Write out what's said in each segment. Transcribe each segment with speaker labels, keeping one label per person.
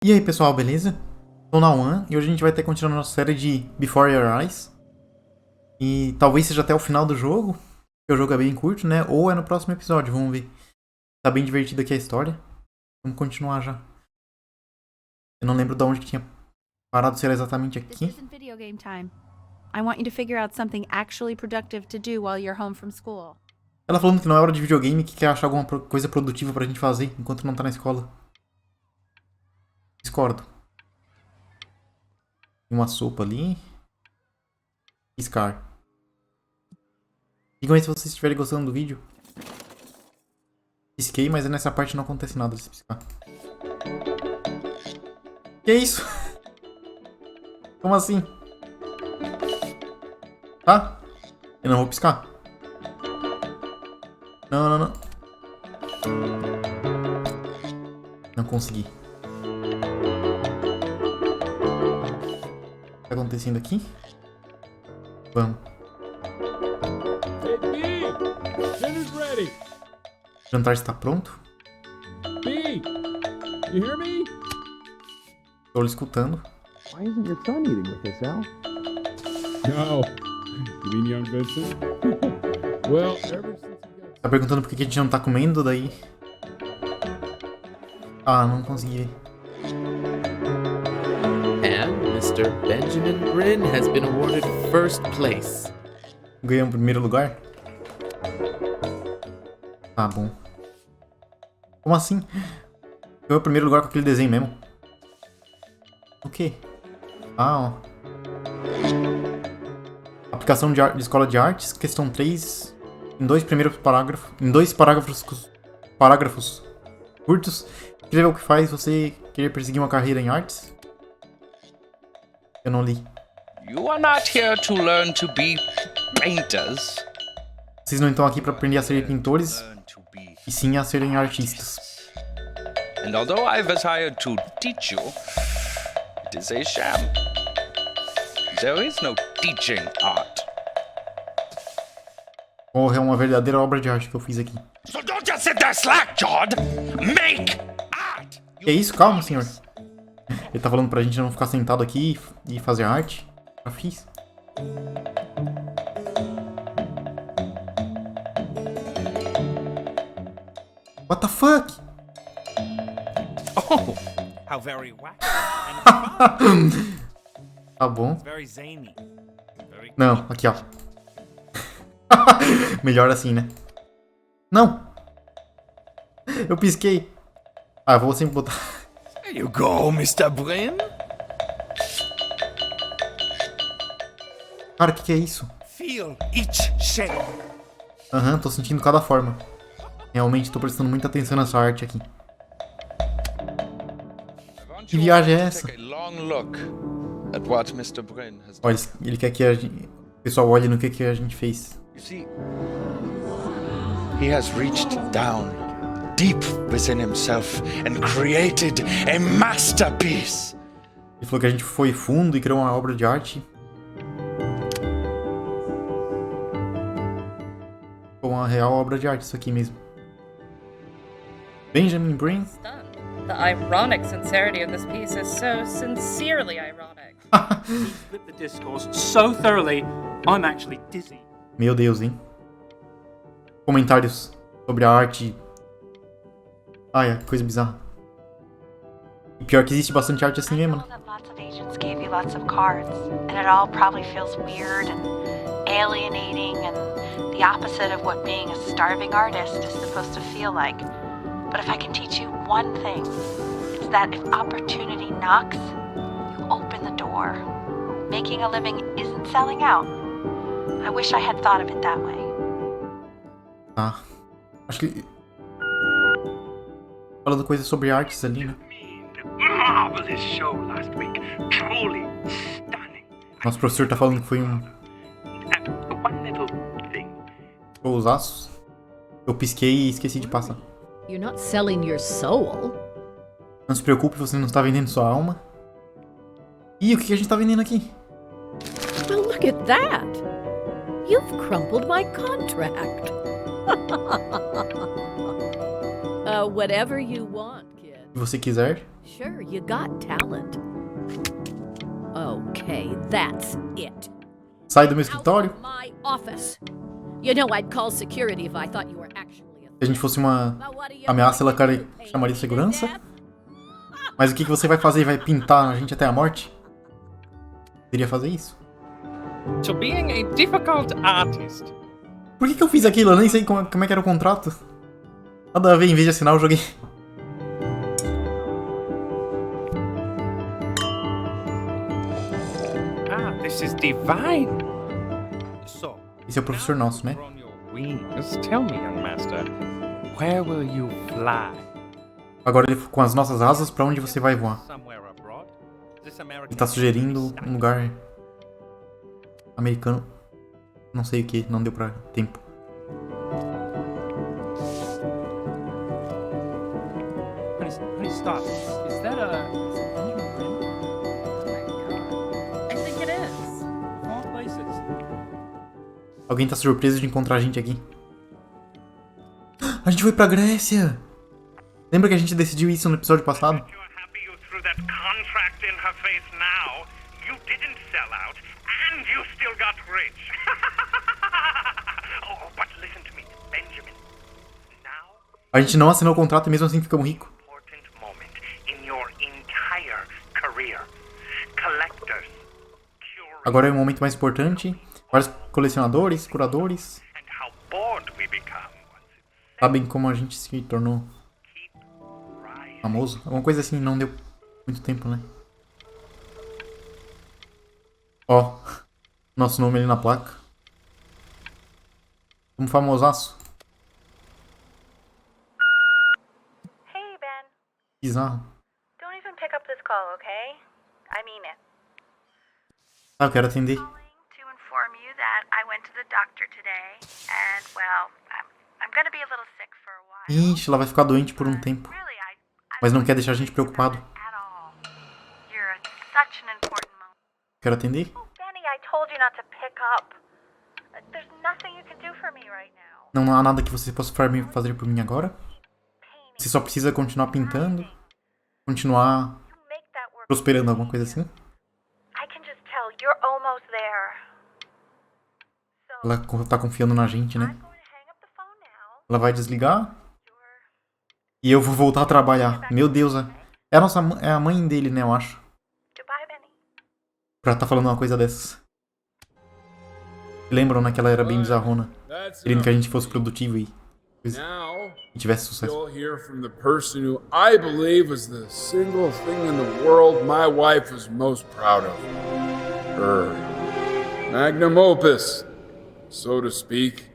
Speaker 1: E aí pessoal, beleza? Sou na One e hoje a gente vai ter continuando a nossa série de Before Your Eyes. E talvez seja até o final do jogo, porque o jogo é bem curto, né? Ou é no próximo episódio, vamos ver. Tá bem divertido aqui a história. Vamos continuar já. Eu não lembro de onde que tinha parado, se era exatamente aqui. Ela falando que não é hora de videogame, que quer achar alguma coisa produtiva pra gente fazer enquanto não tá na escola. Discordo. Tem uma sopa ali. Scar. Digam aí se vocês estiverem gostando do vídeo. Pisquei, mas nessa parte não acontece nada se piscar. Que isso? Como assim? Tá? Eu não vou piscar. Não, não, não. Não consegui. O que tá acontecendo aqui? Vamos. O jantar está pronto? Estou lhe escutando.
Speaker 2: Why isn't your son eating with us, Al?
Speaker 3: No. You mean young Vincent? Well, ever since he got...
Speaker 1: Tá perguntando por que a gente não tá comendo, daí... Ah, não consegui.
Speaker 4: And Mr. Benjamin Bryn has been awarded first place.
Speaker 1: Ganhamos o primeiro lugar? Tá bom. Como assim? Ganhou o primeiro lugar com aquele desenho mesmo? O quê? Ah, ó. Aplicação de escola de artes, questão 3. Em dois primeiros parágrafos. Em dois parágrafos curtos. Escreva o que faz você querer perseguir uma carreira em artes. Eu não li.
Speaker 5: You are not here to learn to be painters.
Speaker 1: Vocês não estão aqui para aprender a ser pintores, e sim a serem artistas.
Speaker 5: And although I was hired to teach you, it is a sham. There is no teaching art.
Speaker 1: Porra, é uma verdadeira obra de arte que eu fiz aqui.
Speaker 5: So don't just sit there slack-jawed. Make art.
Speaker 1: Que isso? Calma, senhor. Ele tá falando pra gente não ficar sentado aqui e fazer arte. Já fiz. What the fuck?
Speaker 6: Oh, how very wacky and fun.
Speaker 1: Tá bom.
Speaker 6: Very zany. Very
Speaker 1: Não, aqui ó. Melhor assim, né? Não! Eu pisquei. Ah, eu vou sempre botar.
Speaker 6: There you go, Mr. Bryn.
Speaker 1: Cara, o que é isso?
Speaker 6: Feel each shape.
Speaker 1: Aham, tô sentindo cada forma. Realmente tô prestando muita atenção nessa arte aqui. Que viagem é essa?
Speaker 5: Take a long look at what Mr. Bryn has done.
Speaker 1: Olha, ele quer que o pessoal olhe no que a gente fez.
Speaker 5: You see, he has reached down deep within himself and created a masterpiece.
Speaker 1: Ele falou que a gente foi fundo e criou uma obra de arte. Foi uma real obra de arte isso aqui mesmo. Benjamin Bryn.
Speaker 7: The ironic sincerity of this piece is so sincerely ironic.
Speaker 8: He flipped the discourse so thoroughly, I'm actually dizzy.
Speaker 1: Meu Deus, hein? Comentários sobre a arte. Ai, coisa bizarra. E pior que existe bastante arte assim mesmo, né?
Speaker 9: Lots of agents gave you lots of cards, and it all probably feels weird and alienating and the opposite of what being a starving artist is supposed to feel like. But if I can teach you one thing, it's that if opportunity knocks, you open the door. Making a living isn't selling out. I wish I had thought of it that way.
Speaker 1: Tá. Acho que... Falando coisas sobre artes ali, né?
Speaker 8: Marvelous show last week. Truly stunning.
Speaker 1: Nosso professor tá falando que foi um
Speaker 8: And one little thing.
Speaker 1: showzaço. Eu pisquei e esqueci de passar.
Speaker 10: You're not selling your soul.
Speaker 1: Não se preocupe, você não está vendendo sua alma. Ih, o que a gente tá vendendo aqui?
Speaker 10: Well, look at that. You've crumpled my contract. Whatever you want, kid.
Speaker 1: Se você quiser.
Speaker 10: Sure, you got talent. Okay, that's it.
Speaker 1: Sai do meu escritório.
Speaker 10: Out of my office. You know I'd call security if I thought you were actually
Speaker 1: Se a gente fosse uma ameaça, ela chamaria segurança. Mas o que você vai fazer? Vai pintar a gente até a morte? Queria fazer isso.
Speaker 6: To being a difficult artist.
Speaker 1: Por que eu fiz aquilo? Eu nem sei como é que era o contrato. Nada a ver, em vez de assinar, eu joguei.
Speaker 6: Ah, this is divine. So,
Speaker 1: Esse é o professor nosso, né?
Speaker 6: on your wings, tell me, young master, where will you fly?
Speaker 1: Agora ele com as nossas asas, pra onde você vai voar?
Speaker 6: Somewhere abroad? This American
Speaker 1: Ele tá sugerindo um lugar americano. Não sei o que, não deu pra tempo.
Speaker 8: Honey, stop. Is that a...
Speaker 7: Oh my god. I think it is.
Speaker 8: Of all places.
Speaker 1: Alguém tá surpreso de encontrar a gente aqui. A gente foi pra Grécia! Lembra que a gente decidiu isso no episódio passado?
Speaker 6: You're happy you threw that contract in her face now. You didn't sell out, and you still got rich. Oh, but listen to me, Benjamin. Now,
Speaker 1: A gente não assinou o contrato e mesmo assim ficamos ricos.
Speaker 6: important moment in your entire career. Collectors, curators,
Speaker 1: Agora é o momento mais importante. Vários colecionadores, curadores,
Speaker 6: and how bored we become once it's
Speaker 1: sabem como a gente se tornou
Speaker 6: right.
Speaker 1: famoso. Alguma coisa assim, não deu muito tempo, né? Ó, nosso nome ali na placa. Um famosaço.
Speaker 9: Hey, Ben.
Speaker 1: Bizarro.
Speaker 9: Don't even pick up this call, okay? I mean it.
Speaker 1: Ah, eu quero atender.
Speaker 9: Calling to inform you that I went to the doctor today, and, well, I'm gonna be a little sick for a while.
Speaker 1: Ixi, ela vai ficar doente por um tempo.
Speaker 9: Really,
Speaker 1: Mas não quer deixar a gente preocupado.
Speaker 9: at all. You're such an important moment.
Speaker 1: Quero atender?
Speaker 9: Benny, I told you not to pick up. There's nothing you can do for me right now.
Speaker 1: Não há nada que você possa fazer por mim agora. Você só precisa continuar pintando. Continuar
Speaker 9: You make that work.
Speaker 1: prosperando, alguma coisa assim.
Speaker 9: I can just tell you're almost there. So,
Speaker 1: Ela tá confiando na gente, né?
Speaker 9: I'm going to hang up the phone now.
Speaker 1: Ela vai desligar. E eu vou voltar a trabalhar. Meu Deus, é a nossa é a mãe dele, né, eu acho.
Speaker 9: Goodbye, Benny.
Speaker 1: Pra tá falando uma coisa dessas. Lembram, né, que ela era bem bizarrona.
Speaker 3: That's
Speaker 1: Querendo que a
Speaker 3: enough.
Speaker 1: gente fosse produtivo e
Speaker 3: Now,
Speaker 1: tivesse sucesso.
Speaker 3: you'll hear from the person who I believe was the single thing in the world my wife was most proud of. Her magnum opus, so to speak.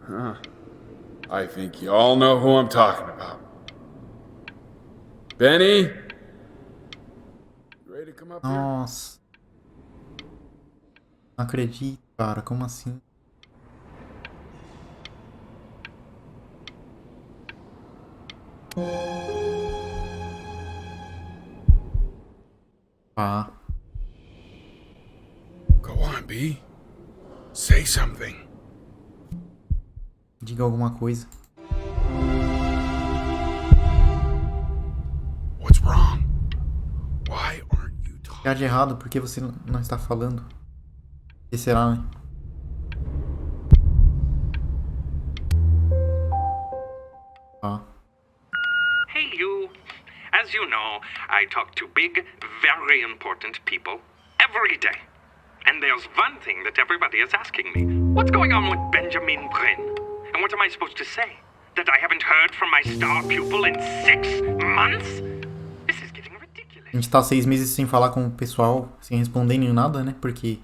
Speaker 3: Huh. I think you all know who I'm talking about. Benny? You ready to come up here?
Speaker 1: Nossa. Não acredito, cara. Como assim? Ah.
Speaker 3: Go on, B. Say something.
Speaker 1: Diga alguma coisa.
Speaker 3: What's wrong? Why aren't you
Speaker 1: O que
Speaker 3: talking?
Speaker 1: há de errado? Por que você não está falando? O que será, né? Ah.
Speaker 6: Hey, you. As you know, I talk to big, very important people every day. And there's one thing that everybody is asking me. What's going on with Benjamin Bryn? And what am I supposed to say? That I haven't heard from my star pupil in 6 months? This is getting ridiculous.
Speaker 1: A gente tá 6 meses sem falar com o pessoal, sem responder nem nada, né? Porque...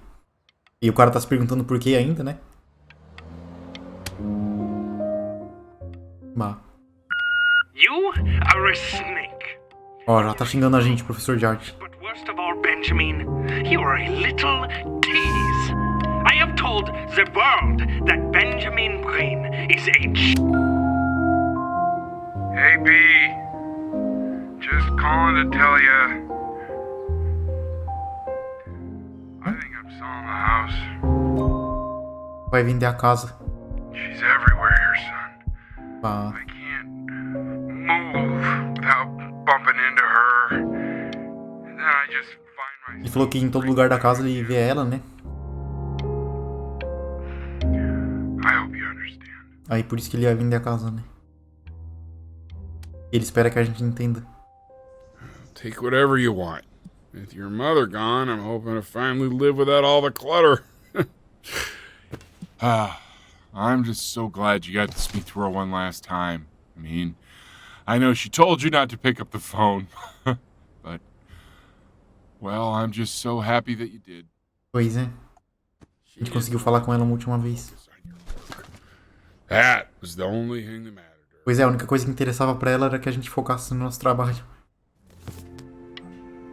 Speaker 1: E o cara tá se perguntando por que ainda, né? Bah.
Speaker 6: You are a snake.
Speaker 1: Ó, já tá xingando a gente, professor de arte.
Speaker 6: But worst of all, Benjamin, you are a little tease. I have told the world that Benjamin Bryn is a...
Speaker 11: Hey, B. Just calling to tell you. I think I'm selling the house.
Speaker 1: Vai vender a casa.
Speaker 11: She's everywhere here, son.
Speaker 1: Bah.
Speaker 11: I can't move without bumping into her. just find
Speaker 1: Ele
Speaker 11: myself
Speaker 1: falou que em todo lugar da casa ele vê ela, né?
Speaker 11: I hope you understand.
Speaker 1: Aí por isso que ele ia vender a casa, né? Ele espera que a gente entenda.
Speaker 3: Take whatever you want. With your mother gone, I'm hoping to finally live without all the clutter. I'm just so glad you got to speak to her one last time. I mean, I know she told you not to pick up the phone, but, well, I'm just so happy that you did.
Speaker 1: Pois é. A gente conseguiu falar com ela uma última vez.
Speaker 3: That was the only thing that mattered.
Speaker 1: Pois é, a única coisa que interessava pra ela era que a gente focasse no nosso trabalho.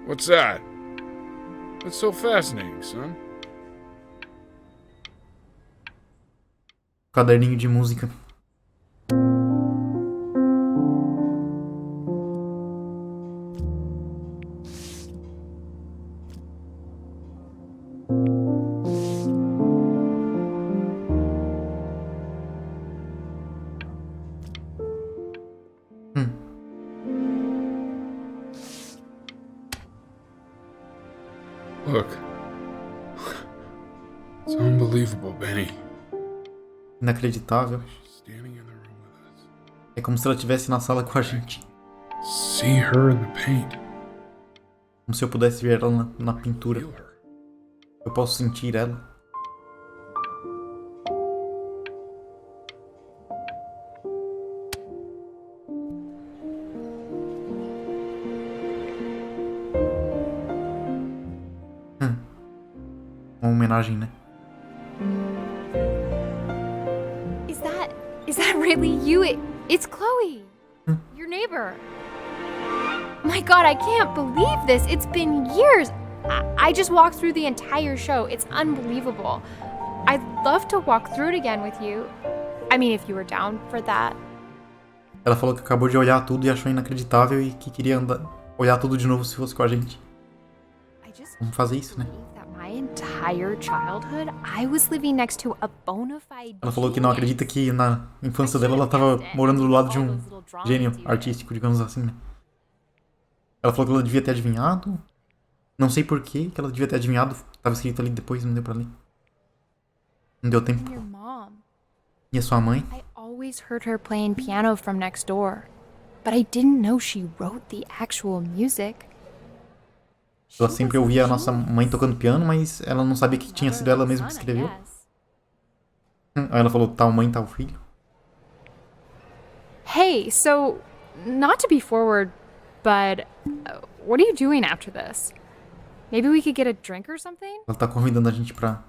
Speaker 3: What's that? That's so fascinating, son.
Speaker 1: Caderninho de música.
Speaker 3: Look. It's unbelievable, Benny.
Speaker 1: Inacreditável.
Speaker 3: Standing in the room with us.
Speaker 1: É como se ela estivesse na sala com a gente.
Speaker 3: See her in the paint.
Speaker 1: Como se eu pudesse ver ela na pintura.
Speaker 3: Feel her.
Speaker 1: Eu posso sentir ela. Uma homenagem, né?
Speaker 12: Is that really you? It's Chloe, your neighbor. My God, I can't believe this. It's been years. I just walked through the entire show. It's unbelievable. I'd love to walk through it again with you. I mean, if you were down for that.
Speaker 1: Ela falou que acabou de olhar tudo e achou inacreditável e que queria olhar tudo de novo se fosse com a gente. Vamos fazer isso, né?
Speaker 12: My entire childhood, I was living next to a bona fide.
Speaker 1: Ela falou que não acredita que na infância dela ela tava morando do lado de um gênio artístico, digamos assim, né? Ela falou que ela devia ter adivinhado. Não sei por que ela devia ter adivinhado. Tava escrito ali depois, não deu pra ler. Não deu tempo. E a sua mãe?
Speaker 12: I always heard her playing piano from next door, but I didn't know she wrote the actual music.
Speaker 1: Ela sempre ouvia a nossa mãe tocando piano, mas ela não sabia que tinha sido ela mesma que escreveu. Aí ela falou, tal mãe, tal filho.
Speaker 12: Hey, so, not to be forward, but what are you doing after this? Maybe we could get a drink or something?
Speaker 1: Ela tá convidando a gente pra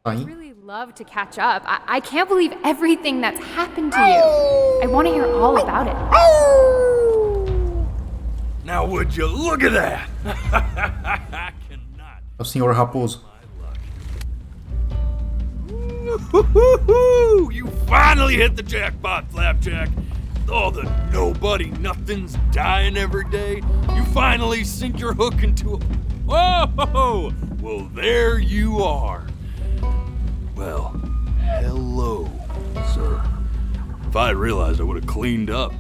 Speaker 1: sair.
Speaker 12: I'd really love to catch up. I can't believe everything that's happened to you. I want to hear all about it.
Speaker 13: Now would you look at that?
Speaker 1: É o senhor Raposo.
Speaker 13: You finally hit the jackpot, Flapjack. All the nobody nothings dying every day. You finally sink your hook into a... Whoa! Well, there you are. Well, hello, sir. If I realized, I would have cleaned up.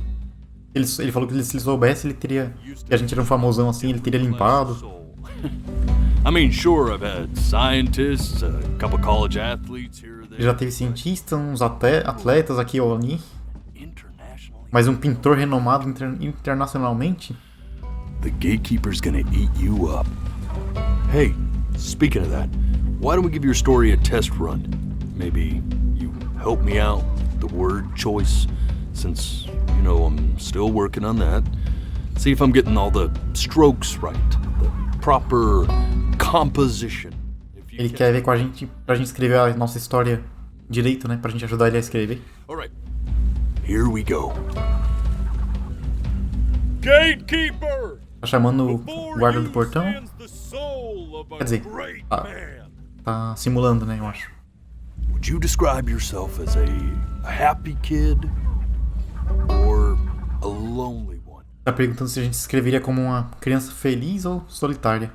Speaker 1: Ele falou que se ele soubesse, ele teria... Que a gente era um famosão assim, ele teria limpado.
Speaker 13: I mean, sure, I've had scientists, a couple college athletes here or there.
Speaker 1: Ele já teve cientistas, uns atletas aqui ou ali. Mas um pintor renomado internacionalmente?
Speaker 13: The gatekeeper's gonna eat you up. Hey, speaking of that, why don't we give your story a test run? Maybe you help me out with the word choice, since, you know, I'm still working on that. See if I'm getting all the strokes right, the proper composition.
Speaker 1: Ele quer ver com a gente, pra gente escrever a nossa história direito, né? Pra gente ajudar ele a escrever.
Speaker 13: Alright, here we go. Gatekeeper!
Speaker 1: Tá chamando o guarda do portão? Quer dizer, tá simulando, né? Eu acho.
Speaker 13: Would you describe yourself as a happy kid or a lonely one?
Speaker 1: Tá perguntando se a gente se escreveria como uma criança feliz ou solitária.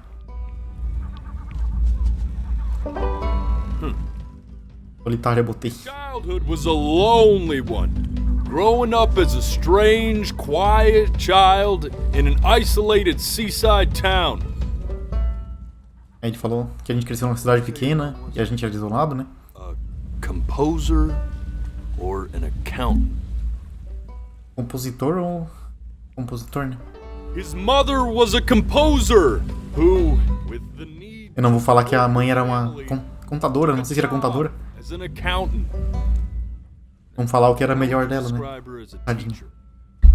Speaker 1: Solitária, botei.
Speaker 13: Childhood was a lonely one. Growing up as a strange, quiet child in an isolated seaside town.
Speaker 1: Aí ele falou que a gente cresceu numa cidade pequena e a gente era desolado, né?
Speaker 13: Composer or an accountant?
Speaker 1: Compositor ou compositor, né?
Speaker 13: His mother was a composer who, with the need.
Speaker 1: Eu não vou falar que a mãe era uma contadora, não sei se era contadora.
Speaker 13: As an accountant.
Speaker 1: Vamos falar o que era melhor dela, né? Tadinho.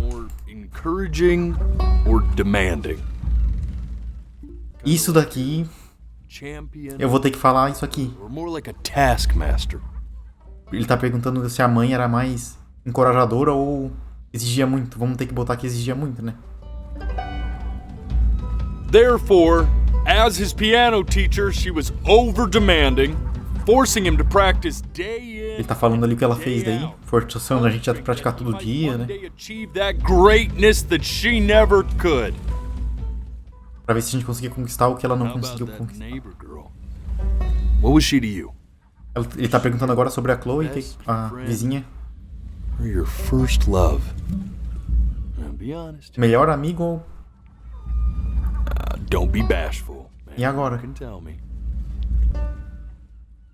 Speaker 13: More encouraging or demanding?
Speaker 1: Isso daqui, eu vou ter que falar isso aqui.
Speaker 13: Or more like a taskmaster?
Speaker 1: Ele tá perguntando se a mãe era mais encorajadora ou exigia muito. Vamos ter que botar que exigia muito, né?
Speaker 13: Therefore, as his piano teacher, she was over-demanding, forcing him to practice day in.
Speaker 1: Ele tá falando ali o que ela fez daí, forçando a gente a praticar todo dia, né?
Speaker 13: Achieve that greatness that she never could.
Speaker 1: Pra ver se a gente conseguia conquistar o que ela não conseguiu conquistar.
Speaker 13: What was she to you?
Speaker 1: Ele tá perguntando agora sobre a Chloe, a vizinha.
Speaker 13: Your first love. Be honest.
Speaker 1: Melhor amigo ou...
Speaker 13: Don't be bashful.
Speaker 1: E agora?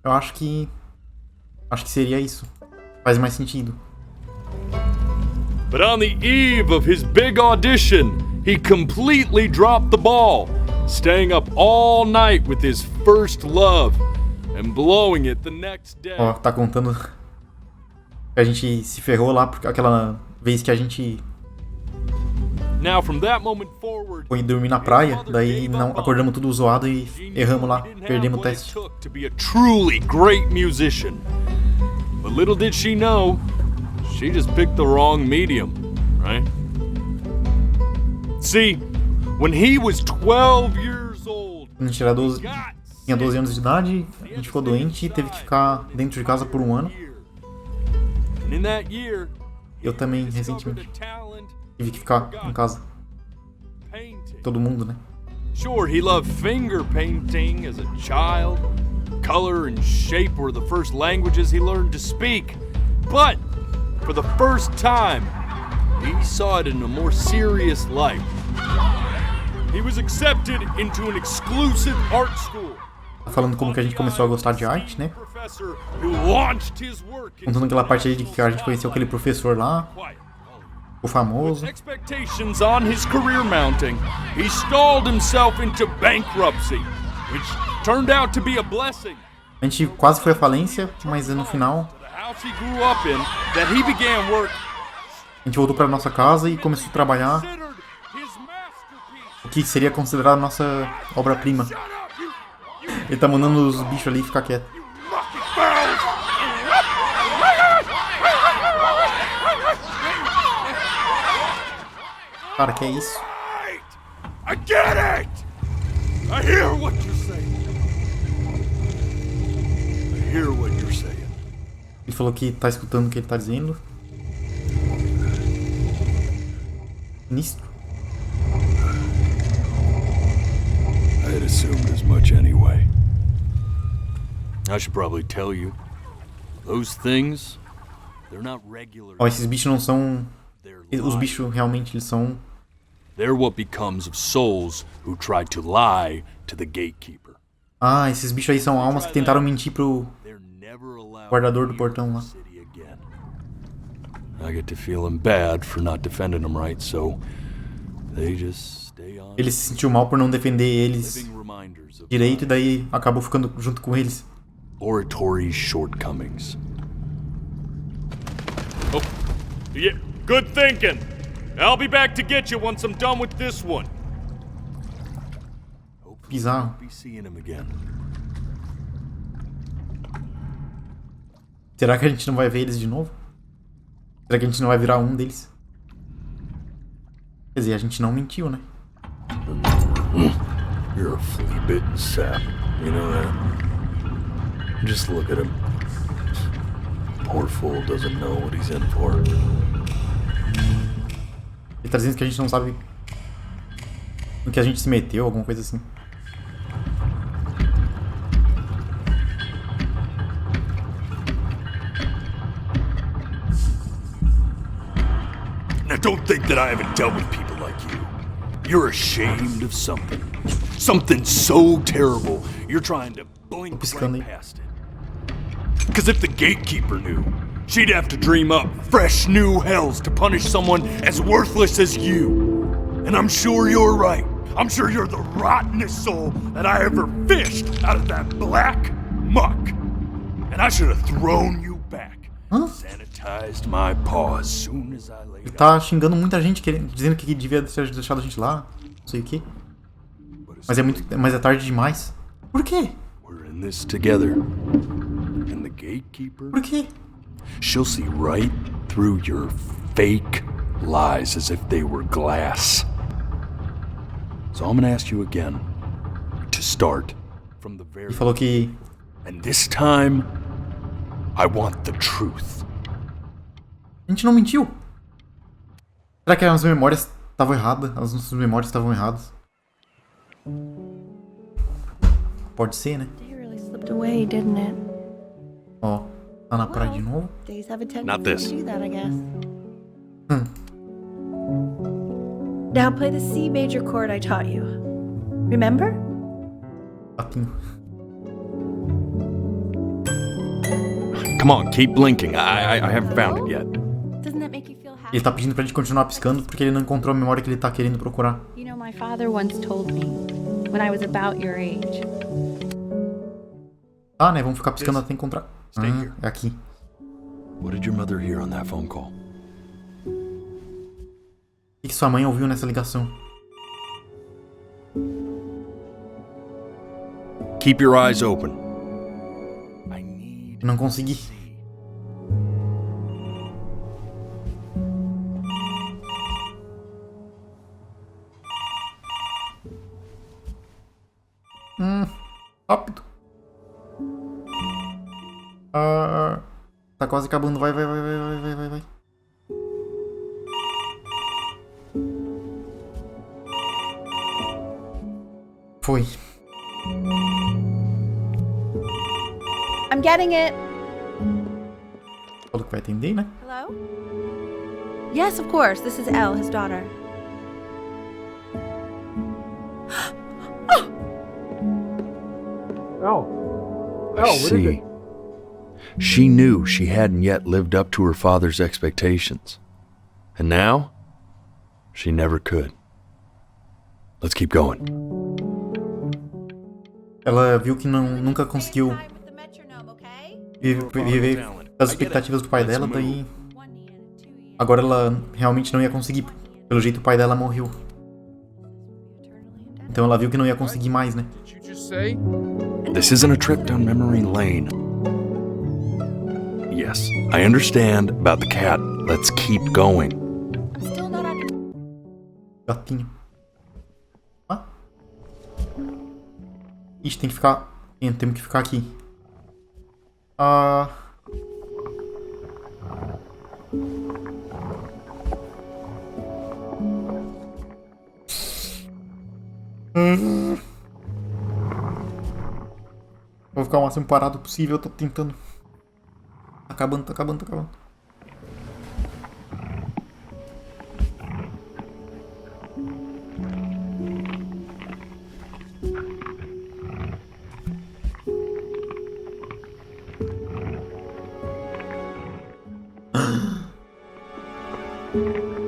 Speaker 1: Eu acho que seria isso. Faz mais sentido.
Speaker 13: But on the eve of his big audition, he completely dropped the ball, staying up all night with his first love and blowing it the next day.
Speaker 1: Ó, tá contando que a gente se ferrou lá porque aquela vez que a gente
Speaker 13: Now from that moment forward,
Speaker 1: foi dormir na praia, daí não acordamos tudo zoado e erramos lá, perdemos o teste.
Speaker 13: to be a truly great musician. But little did she know, she just picked the wrong medium, right? See, when he was 12 years old,
Speaker 1: Quando a gente tinha 12 anos de idade, a gente ficou doente e teve que ficar dentro de casa por um ano.
Speaker 13: and in that year,
Speaker 1: Eu também, recentemente, tive que ficar em casa. Todo mundo, né?
Speaker 13: sure, he loved finger painting as a child. Color and shape were the first languages he learned to speak. But for the first time, he saw it in a more serious light. He was accepted into an exclusive art school.
Speaker 1: Tá falando como que a gente começou a gostar de arte, né?
Speaker 13: Professor who launched his work
Speaker 1: Contando aquela parte aí de que a gente conheceu aquele professor lá, o famoso.
Speaker 13: expectations on his career mounting. He stalled himself into bankruptcy, which turned out to be a blessing.
Speaker 1: A gente quase foi à falência, mas no final
Speaker 13: The house he grew up in, that he began work,
Speaker 1: a gente voltou pra nossa casa e começou a trabalhar o que seria considerado a nossa obra-prima. Ele tá mandando os bichos ali ficar quieto. Cara, que é isso?
Speaker 13: I get it! I hear what you're saying. I hear what you're saying.
Speaker 1: Ele falou que tá escutando o que ele tá dizendo. Sinistro.
Speaker 13: I had assumed as much anyway. I should probably tell you, those things, they're not regular.
Speaker 1: Ó, esses bichos não são... Os bichos realmente eles são...
Speaker 13: They're what becomes of souls who tried to lie to the gatekeeper.
Speaker 1: Ah, esses bichos aí são almas que tentaram mentir pro guardador do portão lá.
Speaker 13: I get to feeling bad for not defending them right, so they just stay on.
Speaker 1: Ele se sentiu mal por não defender eles direito e daí acabou ficando junto com eles.
Speaker 13: Oratory shortcomings. Oh, yeah, good thinking. I'll be back to get you once I'm done with this one.
Speaker 1: Bizarro.
Speaker 13: Be seeing him again.
Speaker 1: Será que a gente não vai ver eles de novo? Será que a gente não vai virar um deles? Quer dizer, a gente não mentiu, né?
Speaker 13: You're a flea-bitten sap, you know that? Just look at him. Poor fool doesn't know what he's in for.
Speaker 1: Ele tá dizendo que a gente não sabe no que a gente se meteu, alguma coisa assim.
Speaker 13: Now don't think that I haven't dealt with people like you. You're ashamed of something. Something so terrible, you're trying to blink right past it. Because if the gatekeeper knew, she'd have to dream up fresh new hells to punish someone as worthless as you. And I'm sure you're right. I'm sure you're the rottenest soul that I ever fished out of that black muck. And I should have thrown you back. Sanitized my paw as soon as I laid.
Speaker 1: Ele tá xingando muita gente, dizendo que devia ter deixado a gente lá, não sei o que. Mas é tarde demais. Por quê?
Speaker 13: We're in this together. And the gatekeeper.
Speaker 1: Por quê?
Speaker 13: She'll see right through your fake lies as if they were glass. So I'm gonna ask you again to start from the very.
Speaker 1: Ele falou que.
Speaker 13: And this time, I want the truth.
Speaker 1: A gente não mentiu. Será que as memórias estavam erradas? As nossas memórias estavam erradas? Pode ser, né?
Speaker 9: Slipped away, didn't it?
Speaker 1: Ó, tá na praia de novo.
Speaker 9: Days have a tendency
Speaker 13: Not this.
Speaker 9: to do that, I guess. Now play the C major chord I taught you. Remember?
Speaker 1: Patinho.
Speaker 13: Come on, keep blinking. I haven't found it yet.
Speaker 9: Doesn't that make you feel happy?
Speaker 1: Ele tá pedindo pra gente continuar piscando porque ele não encontrou a memória que ele tá querendo procurar.
Speaker 9: You know, my father once told me when I was about your age.
Speaker 1: Ah, né? Vamos ficar piscando até encontrar. É aqui.
Speaker 13: What did your mother hear on that phone call?
Speaker 1: O que sua mãe ouviu nessa ligação?
Speaker 13: Keep your eyes open.
Speaker 1: Eu não consegui. Rápido. Tá quase acabando. Vai. Foi.
Speaker 9: I'm getting it.
Speaker 1: Falou que vai atender, né?
Speaker 9: Hello? Yes, of course. This is Elle, his daughter.
Speaker 13: I see. She knew she hadn't yet lived up to her father's expectations. And now, she never could. Let's keep going.
Speaker 1: Ela viu que nunca conseguiu viver as expectativas do pai dela, daí agora ela realmente não ia conseguir. Pelo jeito o pai dela morreu. Então ela viu que não ia conseguir mais, né?
Speaker 13: This isn't a trip down memory lane. Yes, I understand about the cat. Let's keep going.
Speaker 1: Gatinho. Ah? Ixi, tem que ficar... Temos que ficar aqui. Vou ficar o máximo parado possível, eu tô tentando. Tá acabando.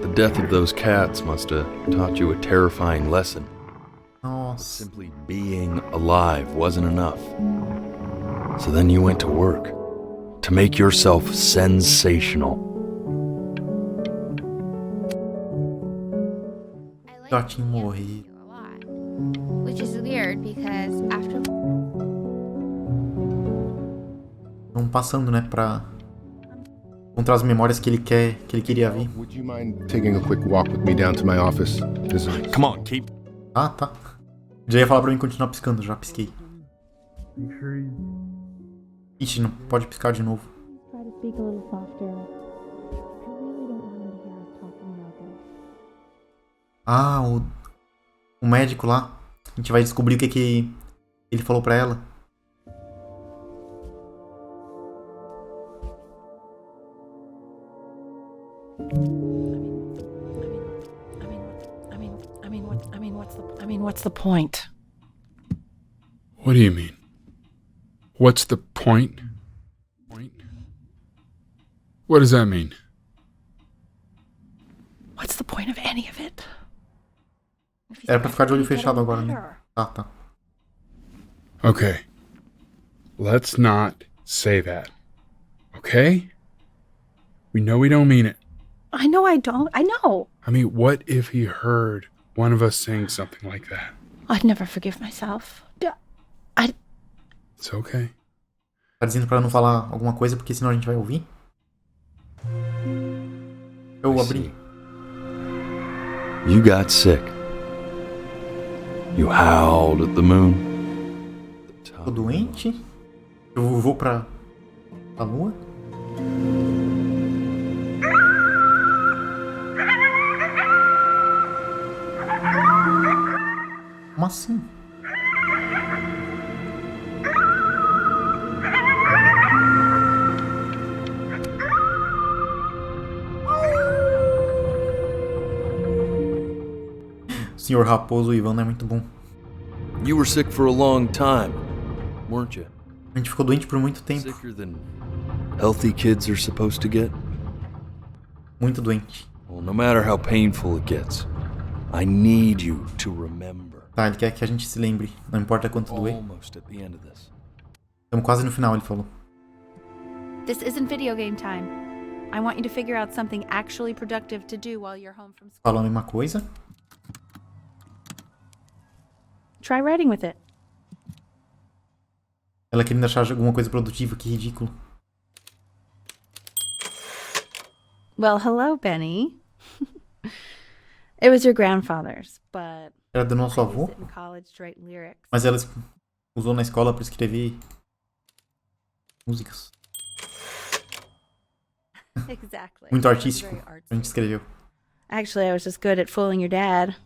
Speaker 13: The death of those cats must have taught you a terrifying lesson.
Speaker 1: Nossa.
Speaker 13: Simply being alive wasn't enough. So then you went to work to make yourself sensational.
Speaker 1: Gatinho morrer.
Speaker 12: Which is weird because after.
Speaker 1: Vamos passando, né, pra encontrar as memórias que ele queria ver.
Speaker 14: Would you mind taking a quick walk with me down to my office?
Speaker 13: Come on, keep.
Speaker 1: Ah, tá. Já ia falar pra mim continuar piscando, já pisquei. Ixi, não pode piscar de novo.
Speaker 9: Try to speak a little softer. I really don't want him to hear us talking about this.
Speaker 1: Ah, o médico lá. A gente vai descobrir o que ele falou pra ela.
Speaker 15: What's the point?
Speaker 3: What do you mean? What's the point? What does that mean?
Speaker 15: What's the point of any of it?
Speaker 1: Era pra ficar de olho fechado agora, né? Tá.
Speaker 3: Okay. Let's not say that. Okay? We know we don't mean it.
Speaker 15: I know I don't. I know.
Speaker 3: I mean, what if he heard one of us saying something like that?
Speaker 15: I'd never forgive myself.
Speaker 3: It's okay.
Speaker 1: Tá dizendo pra não falar alguma coisa, porque senão a gente vai ouvir? Eu abri.
Speaker 13: You got sick. You howled at the moon.
Speaker 1: Tô doente. Eu vou pra lua. Como assim? O Senhor Raposo Ivan não é muito bom.
Speaker 13: You were sick for a long time, weren't you?
Speaker 1: A gente ficou doente por muito tempo.
Speaker 13: Sicker than healthy kids are supposed to get?
Speaker 1: Muito doente.
Speaker 13: Well, no matter how painful it gets, I need you to remember.
Speaker 1: Tá, ele quer que a gente se lembre. Não importa quanto doer.
Speaker 13: Almost at the end of this.
Speaker 1: Estamos quase no final, ele falou.
Speaker 9: This isn't video game time. I want you to figure out something actually productive to do while you're home from school.
Speaker 1: Falou a mesma coisa.
Speaker 9: Try writing with it.
Speaker 1: Ela querendo achar alguma coisa produtiva, que ridículo.
Speaker 9: Well, hello, Benny. It was your grandfather's, but
Speaker 1: Era do nosso avô,
Speaker 9: in college to write lyrics.
Speaker 1: mas ela usou na escola para escrever músicas.
Speaker 9: Exactly.
Speaker 1: Muito artístico, a gente escreveu.
Speaker 9: Actually, I was just good at fooling your dad.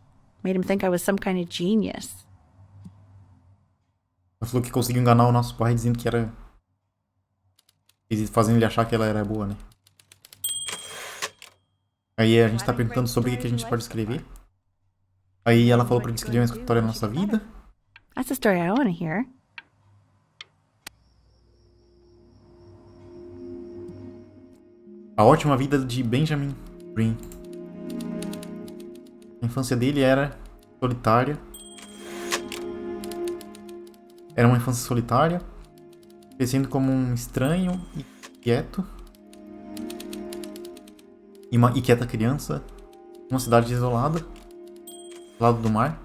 Speaker 9: Made him think I was some kind of genius.
Speaker 1: Ela falou que conseguiu enganar o nosso pai dizendo que era... fazendo ele achar que ela era boa, né? Aí a gente tá perguntando sobre o que a gente pode escrever. Aí ela falou pra gente escrever uma história da nossa vida.
Speaker 9: That's a story I want to hear.
Speaker 1: A ótima vida de Benjamin Green. A infância dele era solitária. Era uma infância solitária, crescendo como um estranho e quieto. E quieta criança, uma cidade isolada, ao lado do mar.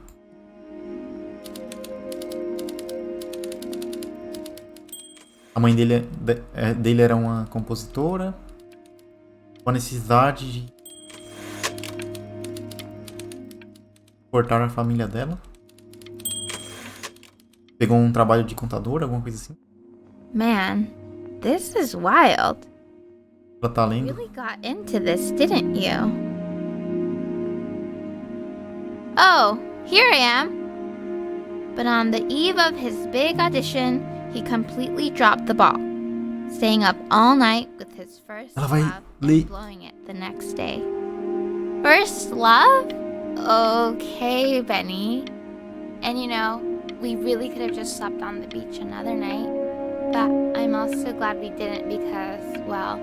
Speaker 1: A mãe dele era uma compositora, com a necessidade de cortar a família dela. Pegou um trabalho de contador, alguma coisa assim.
Speaker 12: Man, this is wild.
Speaker 1: Ela tá
Speaker 12: You
Speaker 1: lendo.
Speaker 12: really got into this, didn't you? Oh, here I am. But on the eve of his big audition, he completely dropped the ball, staying up all night with his first
Speaker 1: Ela vai
Speaker 12: love
Speaker 1: ler.
Speaker 12: and blowing it the next day. First love? Okay, Benny. And you know, we really could have just slept on the beach another night. But I'm also glad we didn't because, well,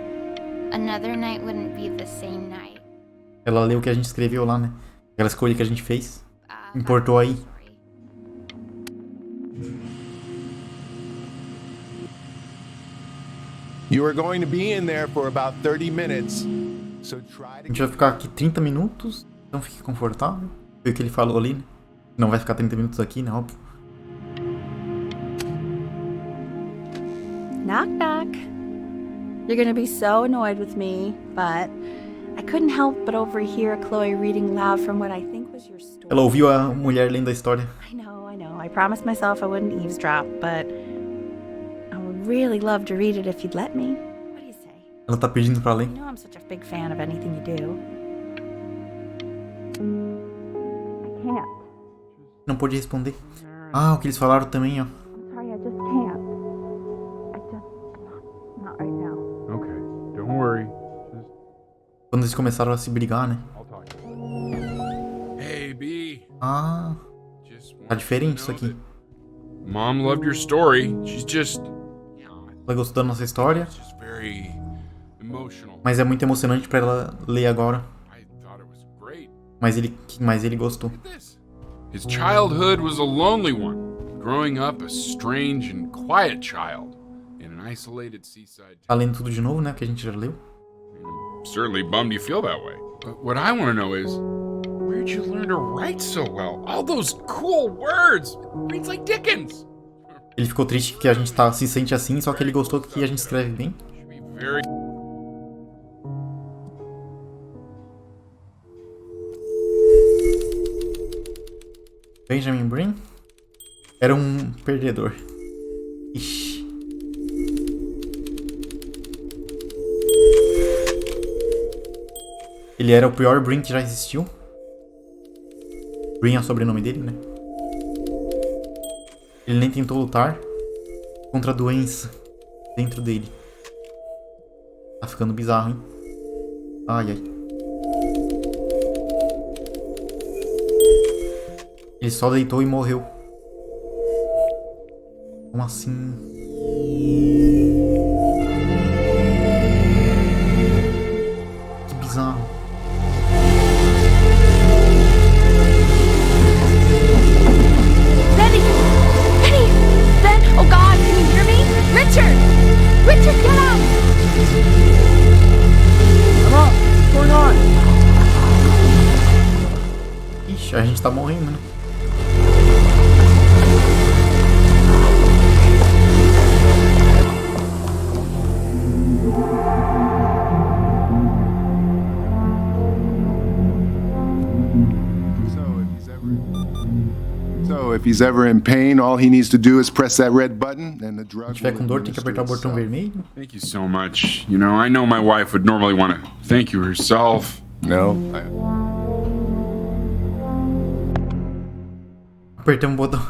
Speaker 12: another night wouldn't be the same night.
Speaker 1: Ela leu o que a gente escreveu lá, né? Aquela escolha que a gente fez. Importou aí.
Speaker 16: You are going to be in there for about 30 minutes. So try
Speaker 1: A gente vai ficar aqui 30 minutos. Então fique confortável. Foi o que ele falou ali, né? Não vai ficar 30 minutos aqui, né? Óbvio.
Speaker 9: Knock, knock. You're gonna be so annoyed with me, but I couldn't help but overhear Chloe reading loud from what I think was your story.
Speaker 1: Ela ouviu a mulher lendo a história.
Speaker 9: I know. I promised myself I wouldn't eavesdrop, but I would really love to read it if you'd let me. What do you say?
Speaker 1: Ela tá pedindo pra ler.
Speaker 9: You know I'm such a big fan of anything you do. I can't.
Speaker 1: Não pôde responder. Ah, o que eles falaram também, ó.
Speaker 9: Sorry, I just can't. Not right now.
Speaker 3: Okay, don't worry.
Speaker 1: Quando eles começaram a se brigar, né?
Speaker 3: Hey, B.
Speaker 1: Ah.
Speaker 3: Just
Speaker 1: Tá diferente isso aqui.
Speaker 3: Mom loved your story. She's just
Speaker 1: Ela gostou da nossa história,
Speaker 3: very emotional.
Speaker 1: mas é muito emocionante pra ela ler agora.
Speaker 3: I thought it was great.
Speaker 1: Mas ele gostou.
Speaker 3: His childhood was a lonely one, growing up a strange and quiet child in an isolated seaside
Speaker 1: Tá lendo tudo de novo, né? Que a gente já leu.
Speaker 3: town. Certainly bummed you feel that way. But what I want to know is, where'd you learn to write so well? All those cool words. It reads like Dickens.
Speaker 1: Ele ficou triste que a gente se sente assim, só que ele gostou que a gente escreve bem.
Speaker 3: Very
Speaker 1: Benjamin Brin era um perdedor. Ixi. Ele era o pior Brin que já existiu. Brin é o sobrenome dele, né? Ele nem tentou lutar contra a doença dentro dele. Tá ficando bizarro, hein? Ai, ai. Ele só deitou e morreu. Como assim? Que bizarro.
Speaker 12: Benny! Benny! Ben! Oh God, can you hear me? Richard! Richard, get up!
Speaker 16: I'm up. What's going on?
Speaker 1: Ixi, a gente tá morrendo, né?
Speaker 14: So if he's ever in pain, all he needs to do is press that red button and the drug
Speaker 1: Se tiver com dor, tem que apertar o botão vermelho.
Speaker 3: Thank you so much. You know, I know my wife would normally want to thank you herself.
Speaker 14: No.
Speaker 1: Apertamos o botão.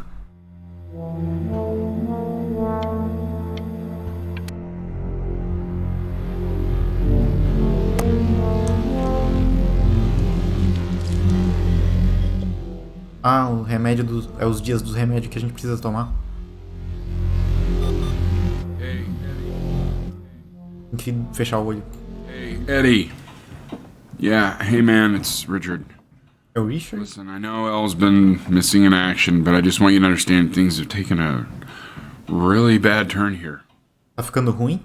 Speaker 1: Ah, o remédio dos... É os dias dos remédios que a gente precisa tomar.
Speaker 3: Hey,
Speaker 1: Tem que fechar o olho.
Speaker 3: Hey, Eddie. Yeah, hey man, it's Richard.
Speaker 1: É o Richard?
Speaker 3: Listen, I know Elle's been missing in action, but I just want you to understand things have taken a really bad turn here.
Speaker 1: Tá ficando ruim?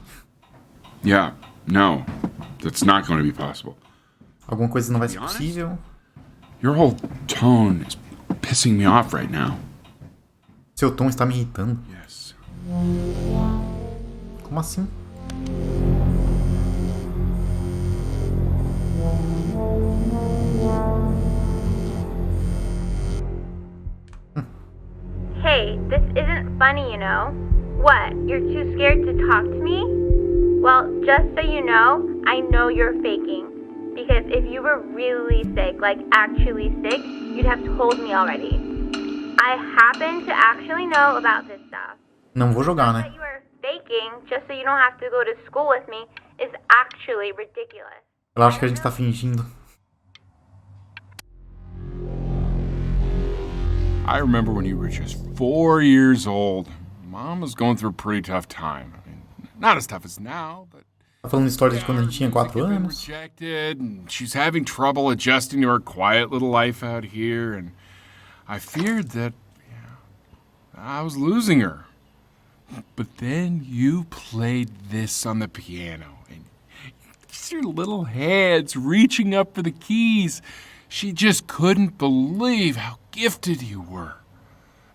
Speaker 3: Yeah, no, that's not going to be possible.
Speaker 1: Alguma coisa não vai ser possível?
Speaker 3: Your whole tone is pissing me off right now.
Speaker 1: Seu tom está me irritando.
Speaker 3: Yes.
Speaker 1: Como assim?
Speaker 17: Hey, this isn't funny, you know. What, you're too scared to talk to me? Well, just so you know you're faking. Because if you were really sick, like actually sick, you'd have told me already. I happen to actually know about this stuff.
Speaker 1: Não vou jogar, né?
Speaker 17: That you are faking just so you don't have to go to school with me is actually ridiculous.
Speaker 1: Ela acha que a gente tá fingindo.
Speaker 3: I remember when you were just 4 years old. Mom was going through a pretty tough time. I mean, not as tough as now, but
Speaker 1: Tá falando história de quando a gente tinha 4 anos.
Speaker 3: rejected, and she's having trouble adjusting to her quiet little life out here, and I feared that I was losing her. But then you played this on the piano, and your little hands reaching up for the keys. She just couldn't believe how gifted you were.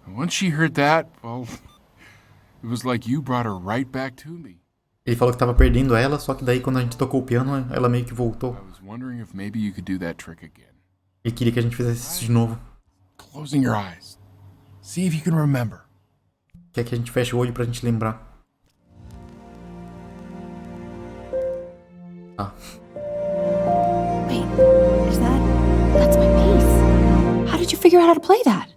Speaker 3: And once she heard that, well, it was like you brought her right back to me.
Speaker 1: Ele falou que tava perdendo ela, só que daí quando a gente tocou o piano, ela meio que voltou.
Speaker 3: I was wondering if maybe you could do that trick again.
Speaker 1: Ele queria que a gente fizesse isso de novo.
Speaker 3: Closing your eyes. See if you can remember.
Speaker 1: Quer que a gente feche o olho pra gente lembrar. Tá.
Speaker 15: Wait, that's my piece. How did you figure out how to play that?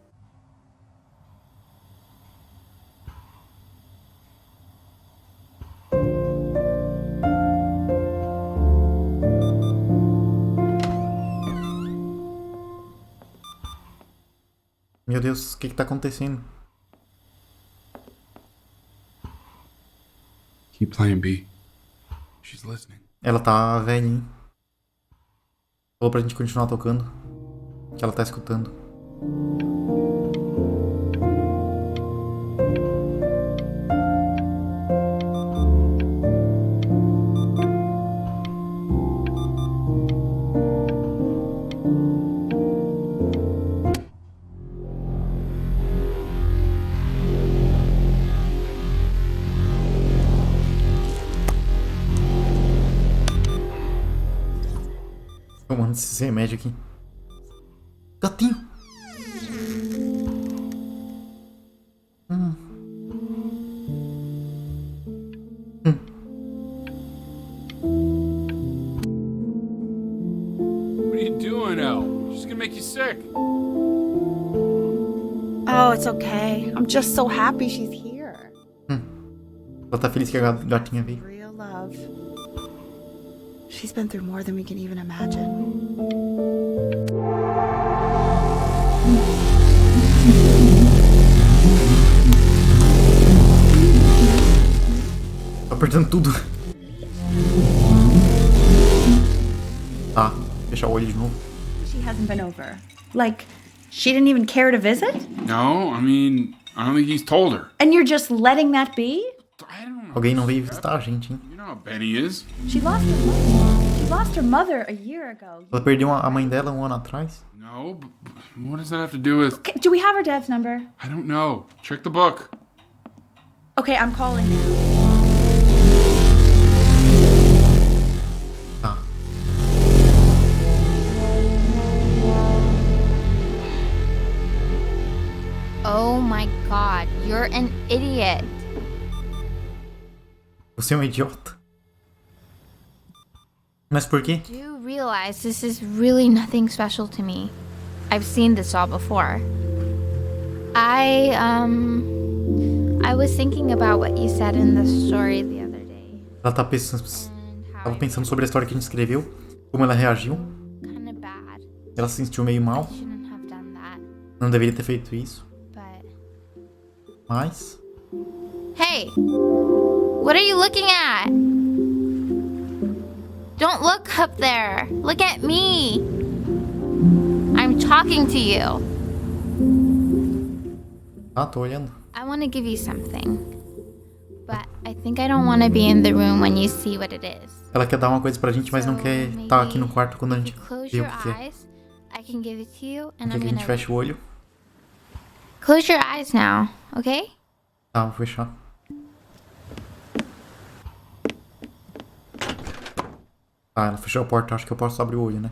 Speaker 1: Meu Meu Deus, o que tá acontecendo?
Speaker 3: Keep playing, B. She's listening.
Speaker 1: Ela tá velhinha. Falou pra gente continuar tocando. Que ela tá escutando. Tomando esse remédio aqui. Gatinho.
Speaker 3: What are you doing, Elle? She's gonna make you sick.
Speaker 15: Oh, it's okay. I'm just so happy she's here.
Speaker 1: Ela tá feliz que a gatinha veio.
Speaker 15: Real love. She's been through more than we can even imagine.
Speaker 1: Tô apertando tudo. Tá, fechar o olho de novo.
Speaker 15: She hasn't been over. Like, she didn't even care to visit?
Speaker 3: No, I mean, I don't think he's told her.
Speaker 15: And you're just letting that be?
Speaker 1: Alguém não veio visitar a gente, hein?
Speaker 3: You know how Benny is.
Speaker 15: She lost her mother. She lost her mother a year ago.
Speaker 1: Ela perdeu a mãe dela 1 ano atrás.
Speaker 3: No, but what does that have to do with...
Speaker 15: Okay, do we have her dad's number?
Speaker 3: I don't know. Check the book.
Speaker 15: Okay, I'm calling now.
Speaker 1: Tá.
Speaker 12: Oh my god, you're an idiot.
Speaker 1: Você é um idiota. Mas por quê?
Speaker 12: Do you realize this is really nothing special to me? I've seen this all before. I was thinking about what you said in the story the other day.
Speaker 1: Ela tá tava pensando sobre a história que a gente escreveu, como ela reagiu.
Speaker 12: Kinda bad.
Speaker 1: Ela se sentiu meio mal.
Speaker 12: Shouldn't have done that.
Speaker 1: Não deveria ter feito isso.
Speaker 12: But
Speaker 1: Mas...
Speaker 12: hey, what are you looking at? Don't look up there. Look at me. I'm talking to you.
Speaker 1: Ah, tô olhando.
Speaker 12: I want to give you something. But I think I don't want to be in the room when you see what it is.
Speaker 1: Ela quer dar uma coisa pra gente, mas não quer estar aqui no quarto quando a gente
Speaker 12: Close
Speaker 1: vê o
Speaker 12: your
Speaker 1: que é.
Speaker 12: eyes. I can give it to you and
Speaker 1: Quer
Speaker 12: I'm
Speaker 1: que a gente
Speaker 12: gonna
Speaker 1: feche o olho?
Speaker 12: close your eyes now, okay?
Speaker 1: Tá, vou fechar. Tá, ela fechou a porta, acho que eu posso abrir o olho, né?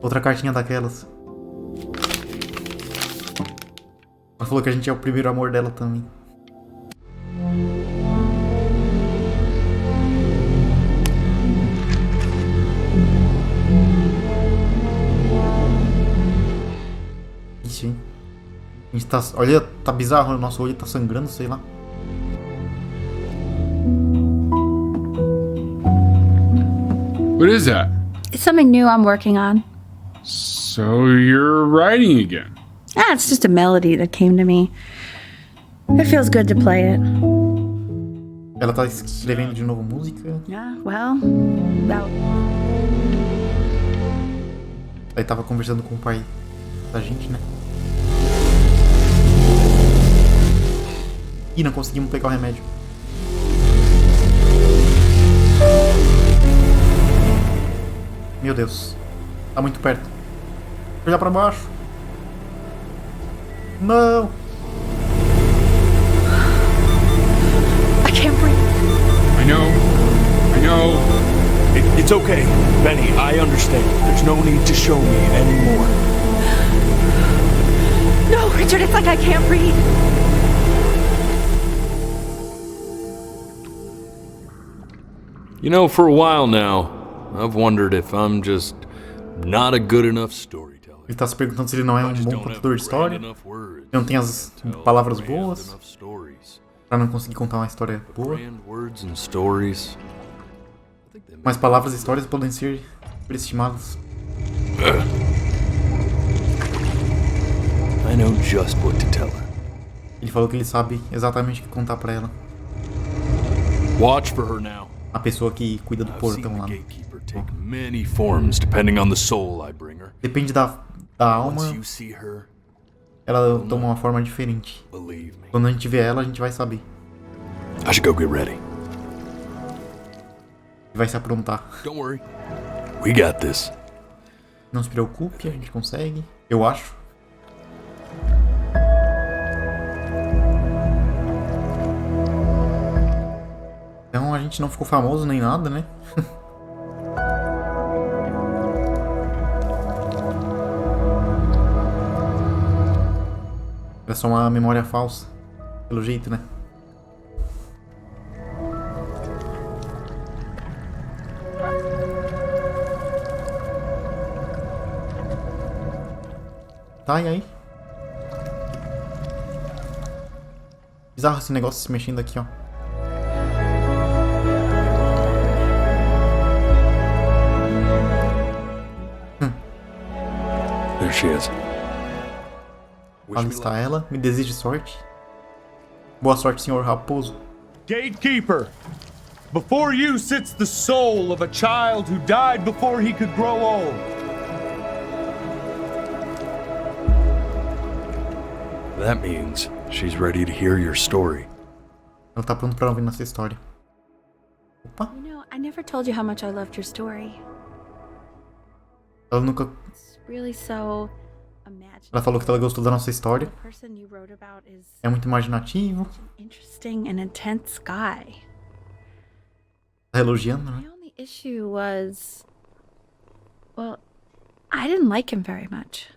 Speaker 1: Outra cartinha daquelas. Ela falou que a gente é o primeiro amor dela também. Ixi, hein? A gente tá... Olha, tá bizarro, o nosso olho tá sangrando, sei lá.
Speaker 3: What is that?
Speaker 15: It's something new I'm working on.
Speaker 3: So you're writing again?
Speaker 15: Ah, it's just a melody that came to me. It feels good to play it.
Speaker 1: Ela tá escrevendo de novo música.
Speaker 15: Yeah, well, that...
Speaker 1: Aí tava conversando com o pai da gente, né? Ih, não conseguimos pegar o remédio. Meu Deus. Tá muito perto. Vou olhar pra baixo. Não.
Speaker 15: I can't breathe.
Speaker 3: I know.
Speaker 13: It's okay, Benny, I understand. There's no need to show me anymore.
Speaker 15: No, Richard, it's like I can't breathe.
Speaker 13: You know, for a while now, I've wondered if I'm just not a good enough storyteller.
Speaker 1: Ele tá se perguntando se ele não é um bom contador de história. Ele não tem as palavras boas pra não conseguir contar uma história boa. Mas palavras e histórias podem ser superestimadas.
Speaker 13: I know just what to tell her.
Speaker 1: Ele falou que ele sabe exatamente o que contar pra ela.
Speaker 13: Watch for her now.
Speaker 1: A pessoa que cuida do portão lá.
Speaker 13: Take many forms depending on the soul I bring her.
Speaker 1: Depende da alma.
Speaker 13: Once you see her,
Speaker 1: ela toma uma forma diferente. Quando a gente vê ela, a gente vai saber.
Speaker 13: I should go get ready.
Speaker 1: Vai se aprontar.
Speaker 13: Don't worry. We got this.
Speaker 1: Não se preocupe, a gente consegue. Eu acho. Então a gente não ficou famoso nem nada, né? É só uma memória falsa. Pelo jeito, né? Tá, e aí? Bizarro esse negócio se mexendo aqui, ó.
Speaker 13: There she is.
Speaker 1: Ali está ela. Me deseje sorte. Boa sorte, senhor Raposo.
Speaker 16: Gatekeeper, before you sits the soul of a child who died before he could grow old.
Speaker 13: That means she's ready to hear your story.
Speaker 1: Ela tá pronta pra ouvir nossa história. Opa.
Speaker 15: You know, I never told you how much I loved your story.
Speaker 1: Ela nunca...
Speaker 15: Really so
Speaker 1: Ela falou que ela gostou da nossa história.
Speaker 15: The person you wrote about is
Speaker 1: É muito imaginativo.
Speaker 15: interesting and intense guy.
Speaker 1: Tá elogiando, né?
Speaker 15: My only issue was, well, I didn't like him very much.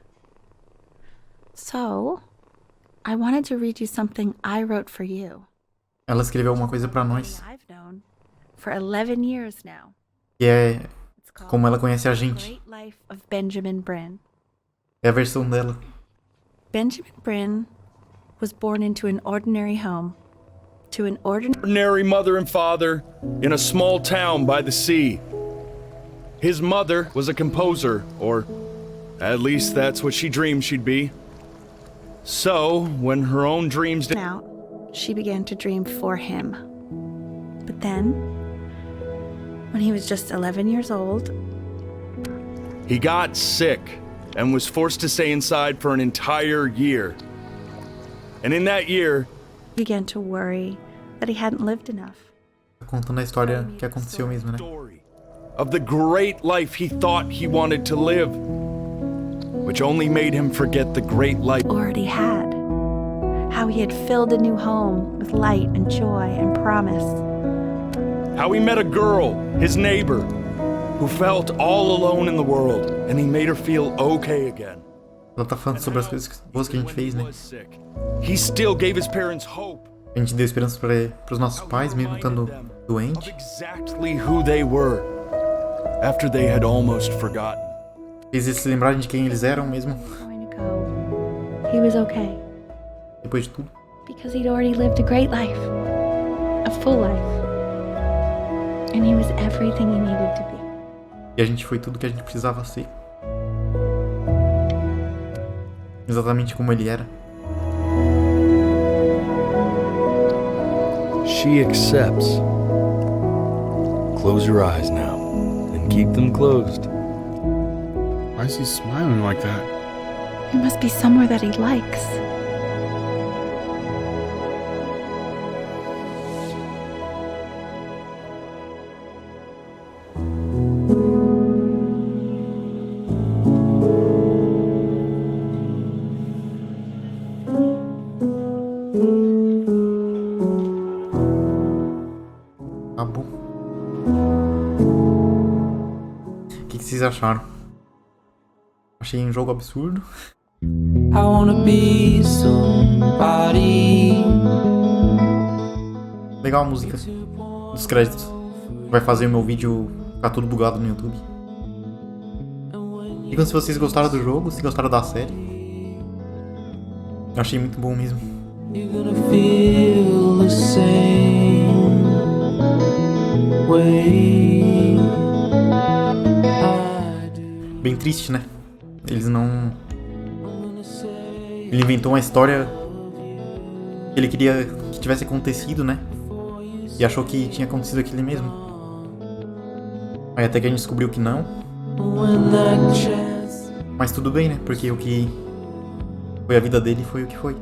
Speaker 15: So, I wanted to read you something I wrote for you.
Speaker 1: Ela escreveu uma coisa pra nós.
Speaker 15: I've known for 11 years now.
Speaker 1: Que é como ela conhece a gente.
Speaker 15: Great Life of Benjamin Brin.
Speaker 1: É a versão dela.
Speaker 15: Benjamin Brin was born into an ordinary home, to an
Speaker 13: ordinary mother and father in a small town by the sea. His mother was a composer, or at least that's what she dreamed she'd be. So, when her own dreams
Speaker 15: didn't out, she began to dream for him. But then, when he was just 11 years old,
Speaker 13: he got sick and was forced to stay inside for an entire year. And in that year,
Speaker 15: he began to worry that he hadn't lived enough.
Speaker 1: Contando a história que aconteceu mesmo, né?
Speaker 13: Of the great life he thought he wanted to live, which only made him forget the great life
Speaker 15: already had. How he had filled a new home with light and joy and promise.
Speaker 13: How he met a girl, his neighbor, who felt all alone in the world, and he made her feel okay again.
Speaker 1: Ela tá falando sobre as coisas boas que a gente fez, né?
Speaker 13: He still gave his parents hope.
Speaker 1: A gente deu esperança pros nossos pais, mesmo estando doente.
Speaker 13: Exactly who they were, after they had almost forgotten.
Speaker 1: Fez eles se lembrarem de quem eles eram mesmo.
Speaker 15: He was okay.
Speaker 1: Depois de tudo.
Speaker 15: Because he'd already lived a great life. A full life. And he was everything he needed to be.
Speaker 1: E a gente foi tudo que a gente precisava ser. Exatamente como ele era.
Speaker 13: She accepts. Close your eyes now and keep them closed.
Speaker 3: Why is he smiling like that?
Speaker 15: It must be somewhere that he likes.
Speaker 1: Acabou. O que vocês acharam? Achei um jogo absurdo.
Speaker 18: I wanna be somebody.
Speaker 1: Legal a música dos créditos. Vai fazer o meu vídeo ficar tudo bugado no YouTube. Digam se vocês gostaram do jogo, se gostaram da série. Eu achei muito bom mesmo.
Speaker 18: You're gonna feel the same way.
Speaker 1: Bem triste, né? Eles não Ele inventou uma história que ele queria que tivesse acontecido, né? E achou que tinha acontecido aquilo mesmo. Aí até que a gente descobriu que não. Mas tudo bem, né? Porque o que foi a vida dele foi o que foi.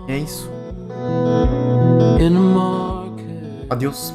Speaker 1: E é isso. Adeus.